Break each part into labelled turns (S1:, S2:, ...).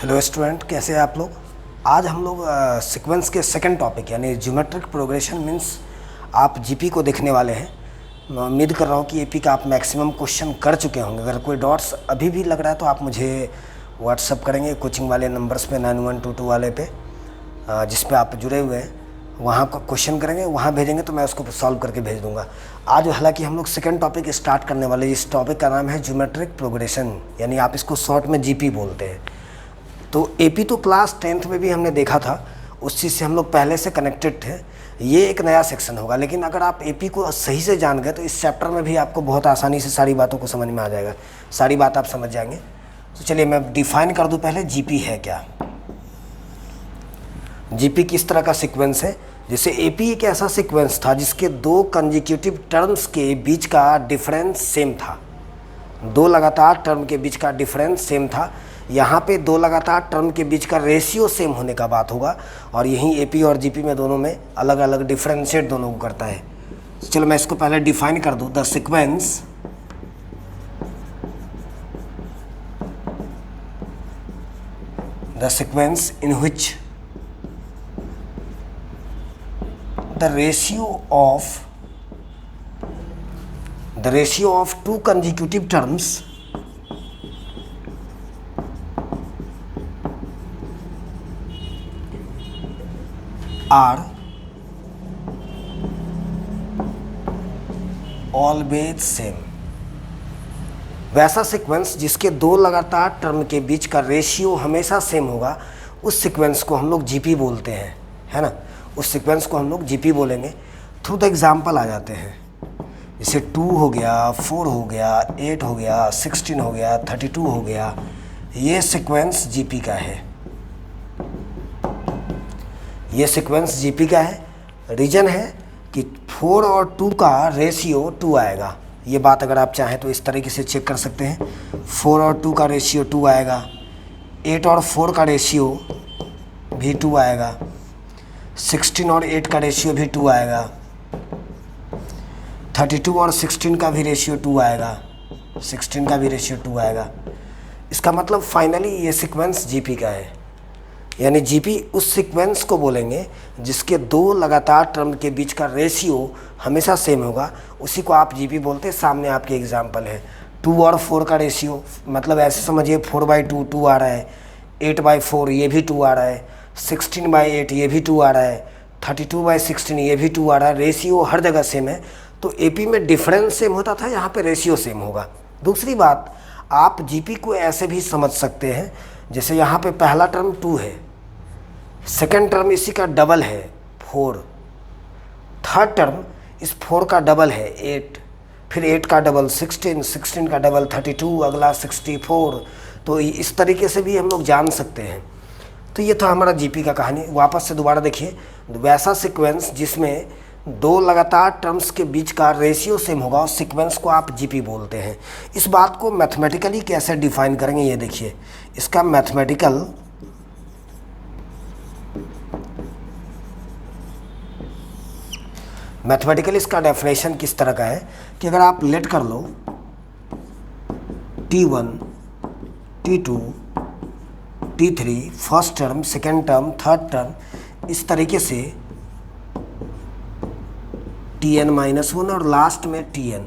S1: Hello student, कैसे हैं आप लोग। आज हम लोग सीक्वेंस के सेकंड टॉपिक यानी ज्योमेट्रिक प्रोग्रेशन मींस आप जीपी को देखने वाले हैं। मैं उम्मीद कर रहा हूँ कि एपी का आप मैक्सिमम क्वेश्चन कर चुके होंगे। अगर कोई डॉट्स अभी भी लग रहा है तो आप मुझे व्हाट्सअप करेंगे कोचिंग वाले नंबर्स पे 9122 वाले पे, जिस पे आप जुड़े हुए हैं। वहाँ का क्वेश्चन करेंगे, वहाँ भेजेंगे तो मैं उसको सॉल्व करके भेज दूँगा। आज हालांकि हम लोग सेकंड टॉपिक स्टार्ट करने वाले। इस टॉपिक का नाम है ज्योमेट्रिक प्रोग्रेशन, यानी आप इसको शॉर्ट में जीपी बोलते हैं। तो एपी तो क्लास 10th में भी हमने देखा था, उस चीज़ से हम लोग पहले से कनेक्टेड थे। ये एक नया सेक्शन होगा, लेकिन अगर आप एपी को सही से जान गए तो इस चैप्टर में भी आपको बहुत आसानी से सारी बातों को समझ में आ जाएगा, सारी बात आप समझ जाएंगे। तो चलिए मैं डिफ़ाइन कर दूं पहले जीपी है क्या। जीपी किस तरह का सीक्वेंस है। जैसे एपी एक ऐसा सीक्वेंस था जिसके दो कंजिक्यूटिव टर्म्स के बीच का डिफरेंस सेम था। दो लगातार टर्म के बीच का डिफरेंस सेम था। यहाँ पे दो लगातार टर्म के बीच का रेशियो सेम होने का बात होगा, और यहीं एपी और जीपी में दोनों में अलग अलग डिफरेंशिएट दोनों को करता है। चलो मैं इसको पहले डिफाइन कर दूँ। The sequence in which the ratio of to consecutive terms are always same। वैसा सीक्वेंस जिसके दो लगातार टर्म के बीच का रेशियो हमेशा सेम होगा, उस सीक्वेंस को हम लोग जीपी बोलते हैं, है ना। उस सीक्वेंस को हम लोग जीपी बोलेंगे। थ्रू द एग्जाम्पल आ जाते हैं। जैसे 2 हो गया, 4 हो गया, 8 हो गया, 16 हो गया, 32 हो गया। ये सीक्वेंस जीपी का है। ये सीक्वेंस जीपी का है। रीजन है कि 4 और 2 का रेशियो 2 आएगा। ये बात अगर आप चाहें तो इस तरीके से चेक कर सकते हैं। 4 और 2 का रेशियो 2 आएगा। 8 और 4 का रेशियो भी 2 आएगा। 16 और 8 का रेशियो भी 2 आएगा। 32 और 16 का भी रेशियो 2 आएगा। 16 का भी रेशियो 2 आएगा। इसका मतलब फाइनली ये सीक्वेंस जीपी का है। यानी जीपी उस सीक्वेंस को बोलेंगे जिसके दो लगातार टर्म के बीच का रेशियो हमेशा सेम होगा, उसी को आप जीपी बोलते हैं। सामने आपके एग्जांपल है 2 और 4 का रेशियो, मतलब ऐसे समझिए 4/2 2 आ रहा है, 8/4 ये भी 2 आ रहा है, 16/8 ये भी 2 आ रहा है, 32/16 ये भी 2 आ रहा है। रेशियो हर जगह सेम है। तो एपी में डिफरेंस सेम होता था, यहाँ पे रेशियो सेम होगा। दूसरी बात, आप जीपी को ऐसे भी समझ सकते हैं, जैसे यहाँ पे पहला टर्म 2 है, सेकेंड टर्म इसी का डबल है 4, थर्ड टर्म इस 4 का डबल है 8, फिर 8 का डबल 16, 16 का डबल 32, अगला 64। तो इस तरीके से भी हम लोग जान सकते हैं। तो ये था हमारा जीपी का कहानी। वापस से दोबारा देखिए, वैसा सीक्वेंस जिसमें दो लगातार टर्म्स के बीच का रेशियो सेम होगा, उस सीक्वेंस को आप जीपी बोलते हैं। इस बात को मैथमेटिकली कैसे डिफाइन करेंगे, ये देखिए। इसका मैथमेटिकली इसका डेफिनेशन किस तरह का है कि अगर आप लेट कर लो T1, T2, T3 first term, second term, third term, इस तरीके से Tn-1 और लास्ट में Tn,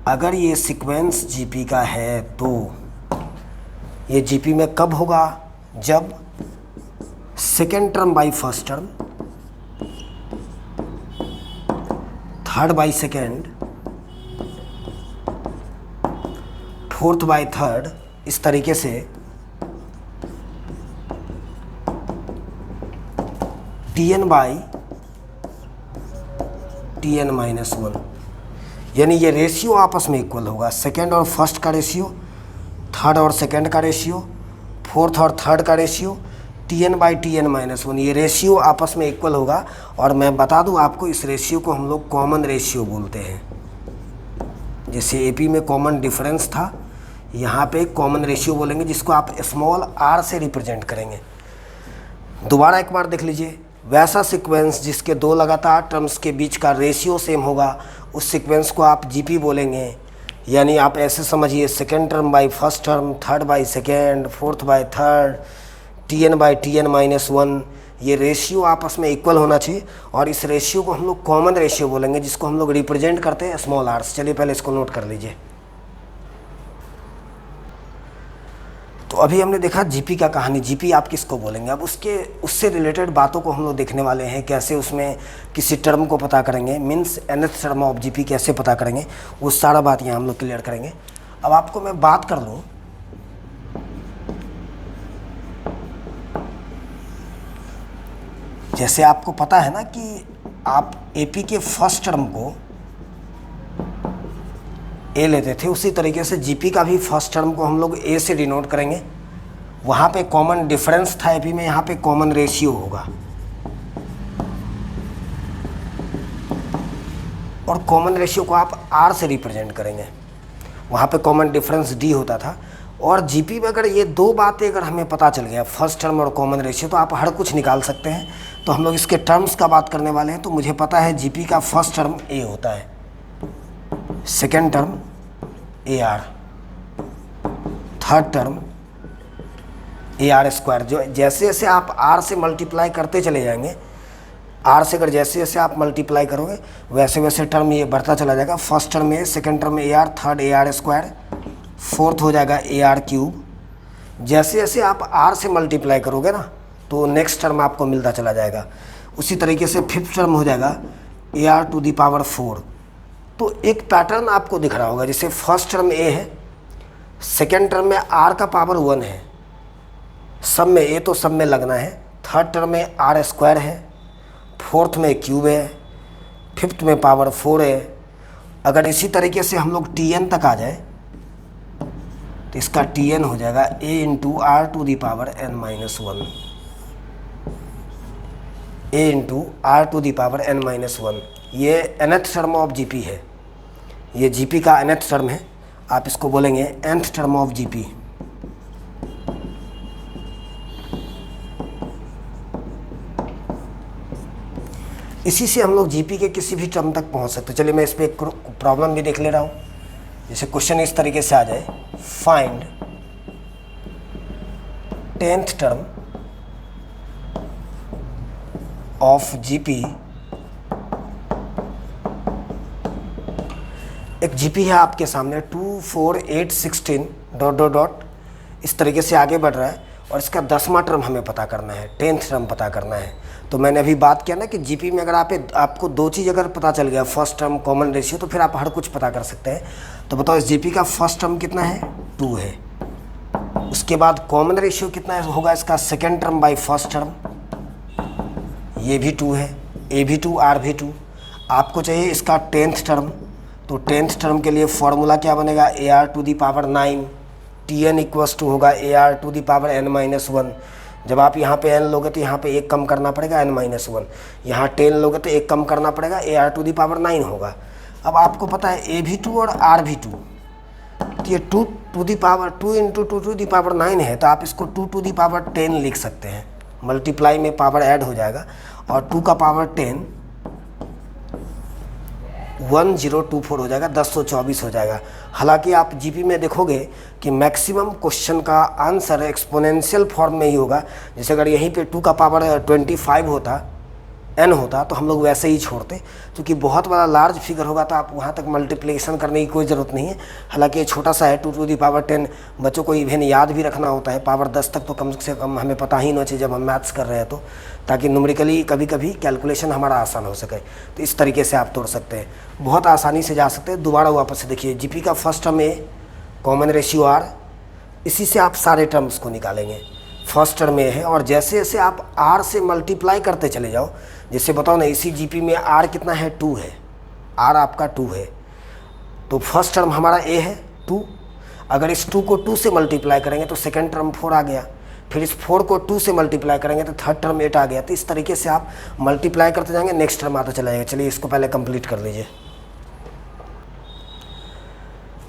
S1: अगर ये सीक्वेंस जीपी का है तो ये जीपी में कब होगा, जब second term by first term, third by second, fourth by third, इस तरीके से Tn बाई Tn-1, यानी ये रेशियो आपस में इक्वल होगा। सेकेंड और फर्स्ट का रेशियो, थर्ड और सेकेंड का रेशियो, फोर्थ और थर्ड का रेशियो, Tn बाई Tn-1, ये रेशियो आपस में इक्वल होगा। और मैं बता दूं आपको, इस रेशियो को हम लोग कॉमन रेशियो बोलते हैं। जैसे एपी में कॉमन डिफरेंस था, यहाँ पे कॉमन रेशियो बोलेंगे, जिसको आप स्मॉल r से रिप्रेजेंट करेंगे। दोबारा एक बार देख लीजिए, वैसा सीक्वेंस जिसके दो लगातार टर्म्स के बीच का रेशियो सेम होगा, उस सीक्वेंस को आप जीपी बोलेंगे। यानी आप ऐसे समझिए, second term by first term, third by second, fourth by third, Tn/Tn-1, ये रेशियो आपस में इक्वल होना चाहिए और इस रेशियो को हम लोग कॉमन रेशियो बोलेंगे, जिसको हम लोग रिप्रेजेंट करते हैं स्मॉल आर से। चलिए पहले इसको नोट कर लीजिए। तो अभी हमने देखा जीपी का कहानी, जीपी आप किसको बोलेंगे। अब उससे रिलेटेड बातों को हम लोग देखने वाले हैं, कैसे उसमें किसी टर्म को पता करेंगे, means nth term of GP कैसे पता करेंगे, वो सारा बात यहाँ हम लोग क्लियर करेंगे। अब आपको मैं बात कर लूँ, जैसे आपको पता है ना कि आप एपी के फर्स्ट टर्म को ए लेते थे, उसी तरीके से जीपी का भी फर्स्ट टर्म को हम लोग ए से डिनोट करेंगे। वहाँ पे कॉमन डिफरेंस था एपी में, यहाँ पे कॉमन रेशियो होगा और कॉमन रेशियो को आप आर से रिप्रेजेंट करेंगे। वहाँ पे कॉमन डिफरेंस डी होता था। और जीपी में अगर ये दो बातें अगर हमें पता चल गया, फर्स्ट टर्म और कॉमन रेशियो, तो आप हर कुछ निकाल सकते हैं। तो हम लोग इसके टर्म्स का बात करने वाले हैं। तो मुझे पता है जीपी का फर्स्ट टर्म ए होता है, second term A R, third term A R square. जो जैसे जैसे आप आर से मल्टीप्लाई करते चले जाएंगे, आर से अगर जैसे जैसे आप मल्टीप्लाई करोगे वैसे वैसे टर्म ये बढ़ता चला जाएगा। First term A, second term A R, third A R square, fourth हो जाएगा ए आर क्यूब। जैसे जैसे आप आर से मल्टीप्लाई करोगे ना तो नेक्स्ट टर्म आपको मिलता चला जाएगा। उसी तरीके से फिफ्थ टर्म हो जाएगा a are to the power 4। तो एक पैटर्न आपको दिख रहा होगा, जैसे फर्स्ट टर्म ए है, सेकेंड टर्म में आर का पावर 1 है, सब में ए तो सब में लगना है, थर्ड टर्म में आर स्क्वायर है, फोर्थ में क्यूब है, फिफ्थ में पावर 4 है। अगर इसी तरीके से हम लोग Tn तक आ जाए तो इसका Tn हो जाएगा a into are to the power n-1, a into are to the power n-1। ये nth टर्म ऑफ जीपी है, ये जीपी का nth टर्म है। आप इसको बोलेंगे nth टर्म ऑफ जीपी। इसी से हम लोग जीपी के किसी भी टर्म तक पहुंच सकते हैं। चलिए मैं इस पर एक प्रॉब्लम भी देख ले रहा हूँ। जैसे क्वेश्चन इस तरीके से आ जाए, find 10th term of GP. एक जीपी है आपके सामने 2, 4, 8, 16 डॉट डॉट डॉट इस तरीके से आगे बढ़ रहा है और इसका 10वां टर्म हमें पता करना है, 10th टर्म पता करना है। तो मैंने अभी बात किया ना कि जीपी में अगर आपको दो चीज़ अगर पता चल गया, फर्स्ट टर्म, कॉमन रेशियो, तो फिर आप हर कुछ पता कर सकते हैं। तो बताओ इस जीपी का फर्स्ट टर्म कितना है, 2 है। उसके बाद कॉमन रेशियो कितना होगा इसका, second term by first term, ये भी 2 है, ए भी 2, आर भी 2। आपको चाहिए इसका 10th टर्म। तो 10th टर्म के लिए फॉर्मूला क्या बनेगा, A are to the power 9, Tn equals to होगा A are to the power n-1। जब आप यहाँ पे n लोगे तो यहाँ पे एक कम करना पड़ेगा n-1, यहाँ 10 लोगे तो एक कम करना पड़ेगा, a are to the power 9 होगा। अब आपको पता है ए भी 2 और आर भी 2, तो ये 2 to the power 2 into 2 to the power 9 है, तो आप इसको 2 टू दी पावर 10 लिख सकते हैं। मल्टीप्लाई में पावर ऐड हो जाएगा और 2 का पावर 10 1024 हो जाएगा, 1024 हो जाएगा। हालांकि आप जीपी में देखोगे कि मैक्सिमम क्वेश्चन का आंसर एक्सपोनेंशियल फॉर्म में ही होगा। जैसे अगर यहीं पे 2 का पावर 25 होता, n होता, तो हम लोग वैसे ही छोड़ते, क्योंकि बहुत बड़ा लार्ज फिगर होगा तो आप वहाँ तक मल्टीप्लिकेशन करने की कोई ज़रूरत नहीं है। हालांकि ये छोटा सा है, 2 टू दी पावर 10, बच्चों को इवेन याद भी रखना होता है। पावर 10 तक तो कम से कम हमें पता ही ना चाहिए जब हम मैथ्स कर रहे हैं, तो ताकि न्यूमेरिकली कभी कभी कैलकुलेशन हमारा आसान हो सके। तो इस तरीके से आप तोड़ सकते हैं, बहुत आसानी से जा सकते हैं। दोबारा वापस से देखिए, जीपी का first term a, common ratio r, इसी से आप सारे टर्म्स को निकालेंगे। फर्स्ट टर्म में है और जैसे जैसे आप आर से मल्टीप्लाई करते चले जाओ, जैसे बताओ ना, इसी जीपी में आर कितना है, 2 है, आर आपका 2 है, तो फर्स्ट टर्म हमारा ए है 2। अगर इस 2 को 2 से मल्टीप्लाई करेंगे तो सेकंड टर्म 4 आ गया, फिर इस 4 को 2 से मल्टीप्लाई करेंगे तो थर्ड टर्म 8 आ गया। तो इस तरीके से आप मल्टीप्लाई करते जाएंगे, नेक्स्ट टर्म आता चला जाएगा। चलिए इसको पहले कंप्लीट कर लीजिए।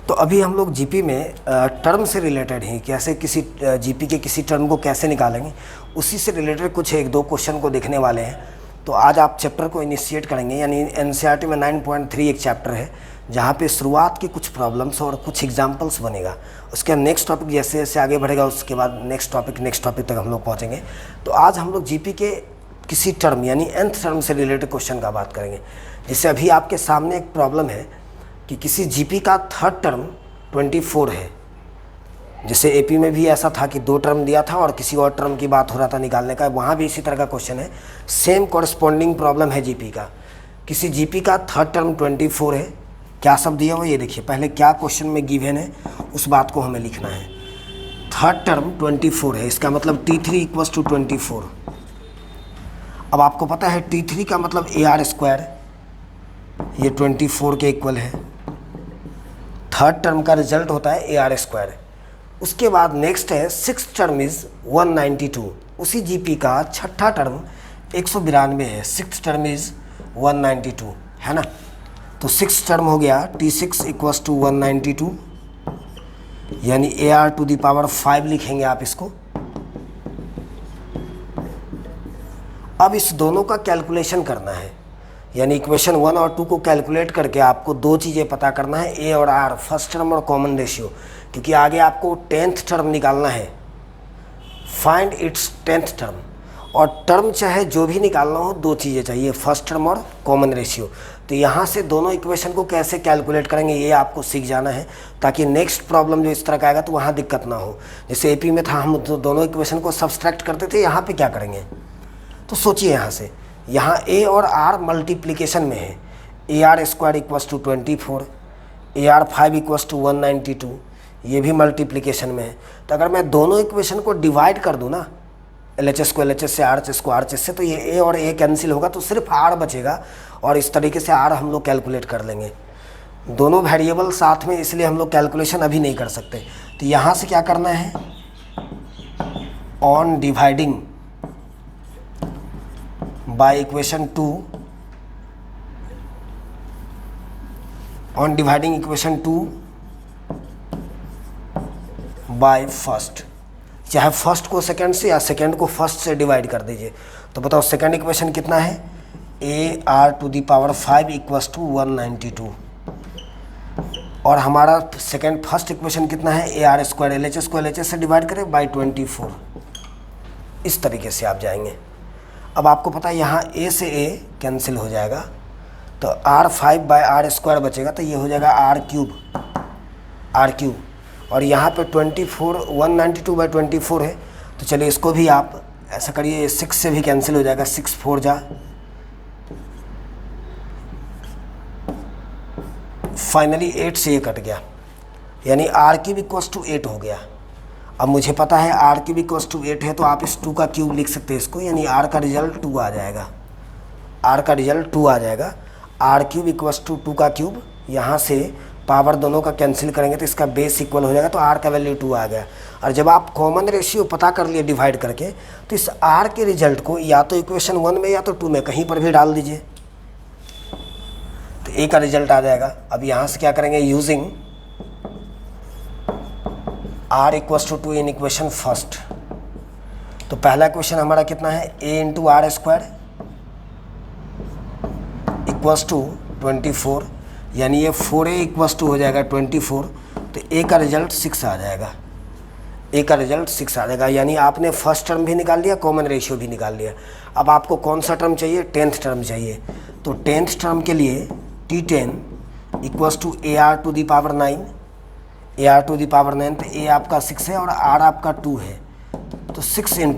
S1: तो अभी हम लोग जीपी में टर्म से रिलेटेड ही कैसे किसी जीपी के किसी टर्म को कैसे निकालेंगे, उसी से रिलेटेड कुछ 1-2 क्वेश्चन को देखने वाले हैं। तो आज आप चैप्टर को इनिशिएट करेंगे, यानी एनसीईआरटी में 9.3 एक चैप्टर है जहाँ पे शुरुआत की कुछ प्रॉब्लम्स और कुछ एग्जांपल्स बनेगा। उसके बाद नेक्स्ट टॉपिक जैसे जैसे आगे बढ़ेगा उसके बाद नेक्स्ट टॉपिक तक हम लोग पहुँचेंगे। तो आज हम लोग जीपी के किसी टर्म यानी nth टर्म से रिलेटेड क्वेश्चन का बात करेंगे। जैसे अभी आपके सामने एक प्रॉब्लम है कि किसी जीपी का थर्ड टर्म 24 है। जैसे एपी में भी ऐसा था कि 2 टर्म दिया था और किसी और टर्म की बात हो रहा था निकालने का, वहाँ भी इसी तरह का क्वेश्चन है। सेम कॉरस्पॉन्डिंग प्रॉब्लम है जीपी का। किसी जीपी का थर्ड टर्म 24 है। क्या सब दिया हुआ ये देखिए, पहले क्या क्वेश्चन में गिवन है उस बात को हमें लिखना है। थर्ड टर्म 24 है, इसका मतलब T3 इक्वल्स टू 24। अब आपको पता है T3 का मतलब AR², ये 24 के इक्वल है। थर्ड टर्म का रिजल्ट होता है AR²। उसके बाद नेक्स्ट है सिक्स टर्म इज़ 192। उसी जीपी का छठा टर्म 192 है। सिक्स टर्म इज़ 192 है ना। तो सिक्स टर्म हो गया T6 इक्वल्स टू 192, यानी AR⁵ लिखेंगे आप इसको। अब इस दोनों का कैलकुलेशन करना है, यानी इक्वेशन 1 और 2 को कैलकुलेट करके आपको 2 चीज़ें पता करना है, A और R, फर्स्ट टर्म और कॉमन रेशियो, क्योंकि आगे आपको 10th टर्म निकालना है। फाइंड इट्स 10th टर्म, और टर्म चाहे जो भी निकालना हो 2 चीज़ें चाहिए, फर्स्ट टर्म और कॉमन रेशियो। तो यहाँ से दोनों इक्वेशन को कैसे कैलकुलेट करेंगे ये आपको सीख जाना है, ताकि नेक्स्ट प्रॉब्लम जो इस तरह का आएगा तो वहाँ दिक्कत ना हो। जैसे एपी में था हम दोनों इक्वेशन को सब्सट्रैक्ट करते थे, यहाँ पे क्या करेंगे तो सोचिए। यहाँ से यहाँ A और R मल्टीप्लिकेशन में है। AR² equals to 24, AR5 equals to 192, ये भी मल्टीप्लिकेशन में है। तो अगर मैं दोनों इक्वेशन को डिवाइड कर दूँ ना, LHS को LHS से, RHS को RHS से, तो ये A और A कैंसिल होगा तो सिर्फ R बचेगा, और इस तरीके से R हम लोग कैलकुलेट कर लेंगे। दोनों वेरिएबल साथ में, इसलिए हम लोग कैलकुलेशन अभी नहीं कर सकते। तो यहाँ से क्या करना है, on dividing by equation 2, on dividing equation 2 by first, चाहे फर्स्ट को सेकंड से या सेकंड को फर्स्ट से डिवाइड कर दीजिए। तो बताओ सेकंड इक्वेशन कितना है, AR⁵ इक्वल्स टू 192, और हमारा सेकंड फर्स्ट इक्वेशन कितना है, AR², LHS को LHS से डिवाइड करें बाय 24। इस तरीके से आप जाएंगे। अब आपको पता है यहाँ A से A कैंसिल हो जाएगा, तो R5 बाय R² बचेगा, तो ये हो जाएगा R3, और यहाँ पे 192 बाई 24 है। तो चलिए इसको भी आप ऐसा करिए, 6 से भी कैंसिल हो जाएगा, 6 4 जा, फाइनली 8 से ये कट गया, यानी R³ इक्वल्स टू 8 हो गया। अब मुझे पता है R³ इक्वल्स टू 8 है, तो आप इस 2 का क्यूब लिख सकते हैं इसको, यानी R का रिजल्ट 2 आ जाएगा। R का रिजल्ट 2 आ जाएगा। R³ इक्वल्स टू 2 का क्यूब, यहाँ से पावर दोनों का कैंसिल करेंगे तो इसका बेस इक्वल हो जाएगा, तो R का वैल्यू 2 आ गया। और जब आप कॉमन रेशियो पता कर लिए डिवाइड करके, तो इस R के रिजल्ट को या तो इक्वेशन 1 में या तो 2 में कहीं पर भी डाल दीजिए, तो A का रिजल्ट आ जाएगा। अब यहाँ से क्या करेंगे, using R equals to 2 in equation first. तो पहला क्वेश्चन हमारा कितना है, A × R² इक्वल्स टू 24, यानी ये 4A इक्वल्स टू हो जाएगा 24, तो A का रिजल्ट 6 आ जाएगा। A का रिजल्ट 6 आ जाएगा, यानी आपने फर्स्ट टर्म भी निकाल लिया, कॉमन रेशियो भी निकाल लिया। अब आपको कौन सा टर्म चाहिए, 10th टर्म चाहिए। तो 10th टर्म के लिए T10 equals to AR⁵9, AR⁵9, तो A आपका 6 है और R आपका 2 है, तो 6 ×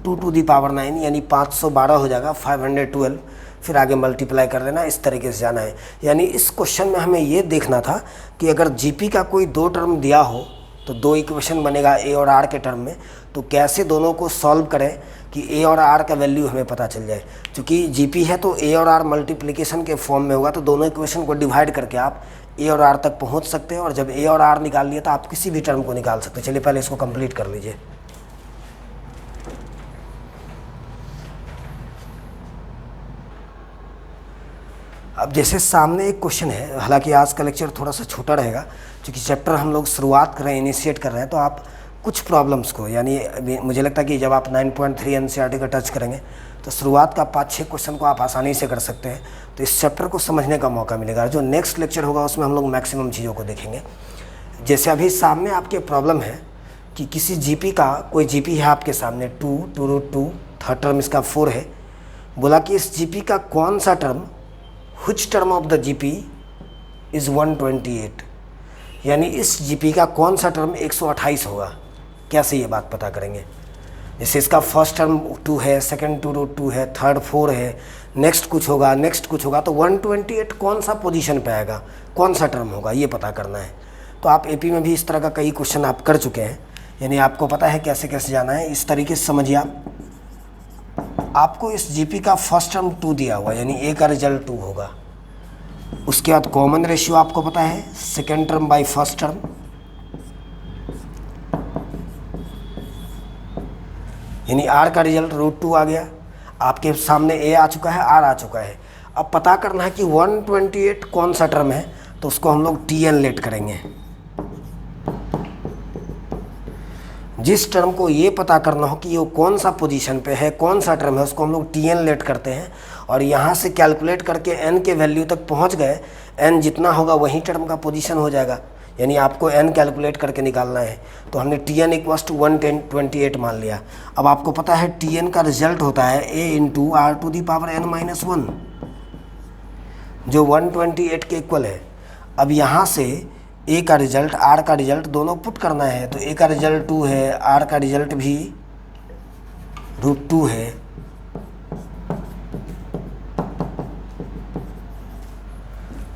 S1: 2⁵9 यानी 512 हो जाएगा, 512। फिर आगे मल्टीप्लाई कर लेना, इस तरीके से जाना है। यानी इस क्वेश्चन में हमें ये देखना था कि अगर जीपी का कोई 2 टर्म दिया हो तो 2 इक्वेशन बनेगा A और R के टर्म में, तो कैसे दोनों को सॉल्व करें कि A और R का वैल्यू हमें पता चल जाए। क्योंकि जीपी है तो A और R मल्टीप्लिकेशन के फॉर्म में होगा, तो दोनों इक्वेशन को डिवाइड करके आप A और R तक पहुंच सकते हैं, और जब A और R निकाल लिया तो आप किसी भी टर्म को निकाल सकते हैं। चलिए पहले इसको कंप्लीट कर लीजिए। अब जैसे सामने एक क्वेश्चन है, हालांकि आज का लेक्चर थोड़ा सा छोटा रहेगा क्योंकि चैप्टर हम लोग शुरुआत कर रहे हैं, इनिशिएट कर रहे हैं, तो आप कुछ प्रॉब्लम्स को, यानी मुझे लगता है कि जब आप 9.3 एनसीईआरटी का टच करेंगे तो शुरुआत का 5-6 क्वेश्चन को आप आसानी से कर सकते हैं, तो इस चैप्टर को समझने का मौका मिलेगा। जो नेक्स्ट लेक्चर होगा उसमें हम लोग मैक्सिमम चीज़ों को देखेंगे। जैसे अभी सामने आपके प्रॉब्लम है कि किसी जीपी का, कोई जीपी है आपके सामने 2√2, थर्ड टर्म इसका 4 है, बोला कि इस जीपी का कौन सा term, which term of the GP is 128, यानी इस जीपी का कौन सा टर्म 128 होगा। कैसे ये बात पता करेंगे? जैसे इसका फर्स्ट टर्म 2 है, सेकंड 2√2 है, थर्ड 4 है, नेक्स्ट कुछ होगा, नेक्स्ट कुछ होगा, तो 128 कौन सा पोजीशन पे आएगा, कौन सा टर्म होगा, ये पता करना है। तो आप एपी में भी इस तरह का कई क्वेश्चन आप कर चुके हैं, यानी आपको पता है कैसे कैसे जाना है। इस तरीके से समझिए आपको इस जीपी का फर्स्ट टर्म 2 दिया हुआ, यानी ए का रिजल्ट 2 होगा। उसके बाद कॉमन रेशियो आपको पता है, second term by first term, यानी आर का रिजल्ट √2 आ गया। आपके सामने ए आ चुका है, आर आ चुका है। अब पता करना है कि 128 कौन सा टर्म है, तो उसको हम लोग टी एन लेट करेंगे। जिस टर्म को ये पता करना हो कि ये कौन सा पोजीशन पे है, कौन सा टर्म है, उसको हम लोग टी एन लेट करते हैं और यहाँ से कैलकुलेट करके एन के वैल्यू तक पहुँच गए। एन जितना होगा वही टर्म का पोजीशन हो जाएगा, यानी आपको एन कैलकुलेट करके निकालना है। तो हमने टी एन इक्वल्स टू 128 मान लिया। अब आपको पता है टी एन का रिजल्ट होता है A into are to the power n-1, जो 128 के इक्वल है। अब यहाँ से ए का रिजल्ट, आर का रिजल्ट दोनों पुट करना है, तो ए का रिजल्ट 2 है, आर का रिजल्ट भी √2 है,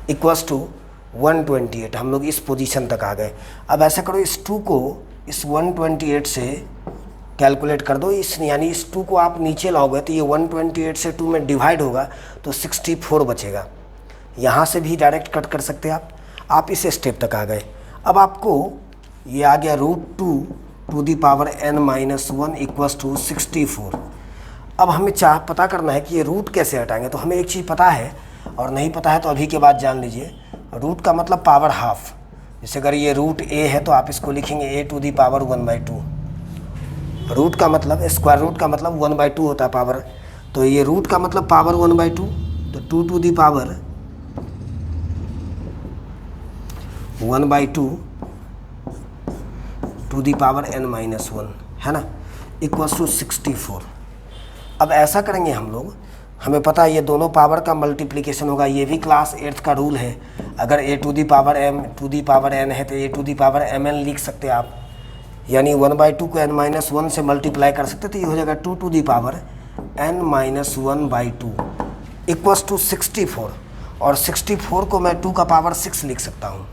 S1: इक्वल्स टू 128। हम लोग इस पोजीशन तक आ गए। अब ऐसा करो, इस 2 को इस 128 से कैलकुलेट कर दो, इस यानी इस 2 को आप नीचे लाओगे तो ये 128 से 2 में डिवाइड होगा तो 64 बचेगा। यहाँ से भी डायरेक्ट कट कर सकते हैं आप इस स्टेप तक आ गए। अब आपको ये आ गया √2 to the power n-1 equals to 64। अब हमें पता करना है कि ये रूट कैसे हटाएंगे। तो हमें एक चीज़ पता है और नहीं पता है तो अभी के बाद जान लीजिए। रूट का मतलब पावर हाफ। जैसे अगर ये रूट ए है तो आप इसको लिखेंगे ए टू दी पावर 1/2। रूट का मतलब, स्क्वायर रूट का मतलब 1/2 होता है पावर, तो ये रूट का मतलब पावर 1/2, तो 2 to the power 1/2 to the power n-1 है ना, इक्वल्स टू 64। अब ऐसा करेंगे हम लोग, हमें पता है ये दोनों पावर का मल्टीप्लिकेशन होगा। ये भी क्लास 8th का रूल है। अगर a to the power m to the power n है तो a to the power mn लिख सकते हैं आप, यानी 1/2 को n-1 से मल्टीप्लाई कर सकते, तो ये हो जाएगा 2 to the power n-1/2 equals to 64। और 64 को मैं 2 का पावर 6 लिख सकता हूँ।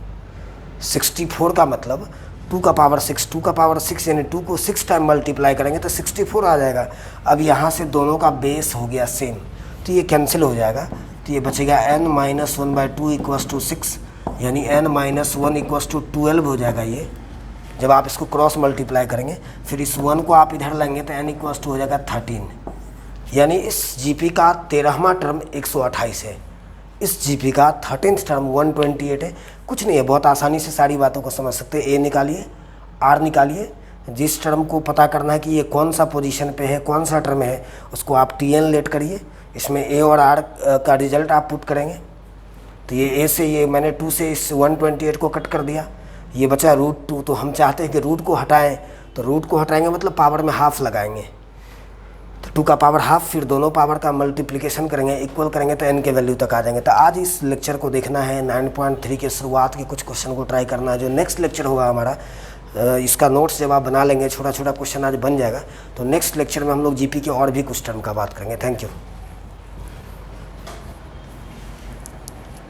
S1: 64 का मतलब 2 का पावर 6, 2 का पावर 6 यानी 2 को 6 टाइम मल्टीप्लाई करेंगे तो 64 आ जाएगा। अब यहाँ से दोनों का बेस हो गया सेम, तो ये कैंसिल हो जाएगा, तो ये बचेगा n-1/2 इक्वल्स टू 6, यानी n-1 इक्वल्स टू 12 हो जाएगा। ये जब आप इसको क्रॉस मल्टीप्लाई करेंगे, फिर इस 1 को आप इधर लेंगे तो n इक्वल्स टू हो जाएगा 13, यानी इस जीपी का 13वां टर्म 128 है। इस जीपी का 13th टर्म 128 है। कुछ नहीं है, बहुत आसानी से सारी बातों को समझ सकते हैं। ए निकालिए, आर निकालिए, जिस टर्म को पता करना है कि ये कौन सा पोजीशन पे है, कौन सा टर्म है, उसको आप टी एन लेट करिए। इसमें ए और आर का रिजल्ट आप पुट करेंगे, तो ये ए से, ये मैंने 2 से इस 128 को कट कर दिया, ये बचा √2। तो हम चाहते हैं कि रूट को हटाएं, तो रूट को हटाएंगे मतलब पावर में हाफ लगाएंगे, तो 2 का पावर हाफ, फिर दोनों पावर का मल्टीप्लिकेशन करेंगे, इक्वल करेंगे तो n के वैल्यू तक आ जाएंगे। तो आज इस लेक्चर को देखना है, 9.3 के शुरुआत के कुछ क्वेश्चन को ट्राई करना है। जो नेक्स्ट लेक्चर होगा हमारा, इसका नोट्स जब आप बना लेंगे, छोटा छोटा क्वेश्चन आज बन जाएगा, तो नेक्स्ट लेक्चर में हम लोग जीपी के और भी कुछ टर्म का बात करेंगे। Thank you.